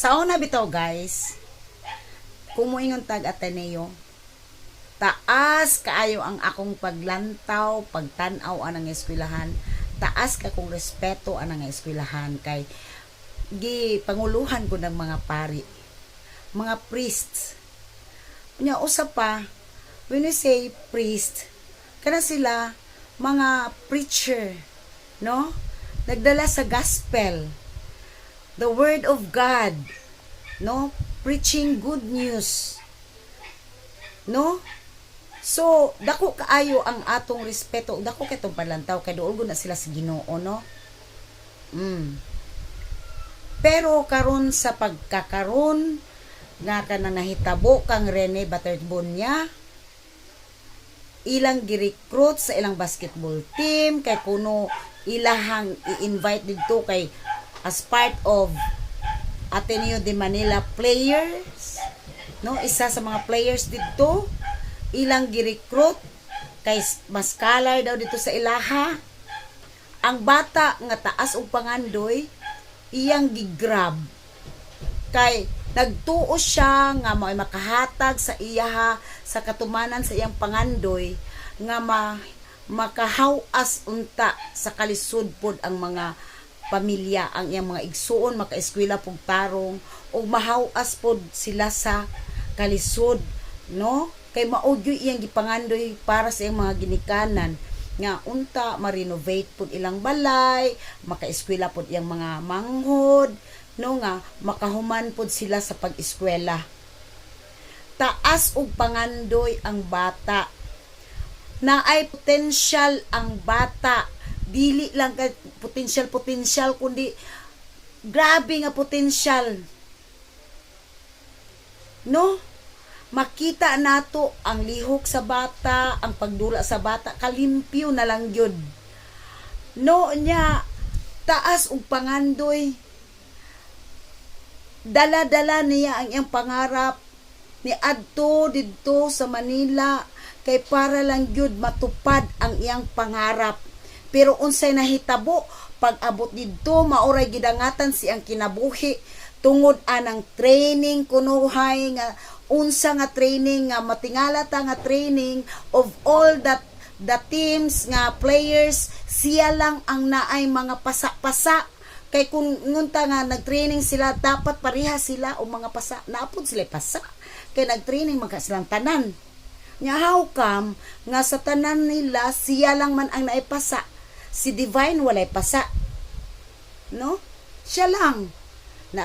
Sa una bitaw guys, kung moingon tag Ateneo, taas kaayo ang akong paglantaw, pagtanaw anang eskwelahan, taas ka kong respeto anang eskwelahan kay gi panguluhan ko ng mga pari, mga priests. Nya usa pa, when we say priest, kana sila mga preacher, no? Nagdala sa gospel, the word of God, no? Preaching good news, no? So, dako kaayo ang atong respeto, dako kay tong palantaw kay duol na sila sa Ginoo, no? Pero karon sa pagkakaron nga kanang nahitabo kang Rene Baterbonia, ilang gi-recruit sa ilang basketball team kay kuno ilahang i-invite dito kay as part of Ateneo de Manila players, no? Isa sa mga players dito, ilang gi-recruit kay mas kalar daw dito sa ilaha. Ang bata nga taas og pangandoy iyang gigrab kay nagtuo siya nga may makahatag sa iyaha sa katumanan sa iyang pangandoy nga makahawas unta sa kalisod pod ang mga pamilya, ang iyang mga igsuon makaeskwela pug tarong o mahawas pod sila sa kalisod, no? Kay maugyo iyang gipangandoy para sa iyang mga ginikanan nga unta ma-renovate pod ilang balay, makaeskwela pod iyang mga manghod, no, nga makahuman pod sila sa pag-eskwela. Taas og pangandoy ang bata, naay potential ang bata, dili lang ka potential kundi grabe nga potential, no? Makita nato ang lihok sa bata, ang pagdula sa bata, kalimpyo na lang yun, no? Nya taas og pangandoy, dala-dala niya ang iyang pangarap ni adto didto sa Manila kay para lang gyud matupad ang iyang pangarap. Pero unsay nahitabo pag abot didto maoray gidangatan siyang kinabuhi tungod anang training kunuhay nga unsa nga training nga matingala ta nga training of all that the teams nga players, siya lang ang naay mga pasa-pasa. Kay kung ngunta nga nagtraining sila, dapat pareha sila o mga pasa. Naapod sila pasa. Kay nagtraining mga silang tanan. Nya how come nga sa tanan nila, siya lang man ang naipasa. Si Divine walay pasa. No? Siya lang.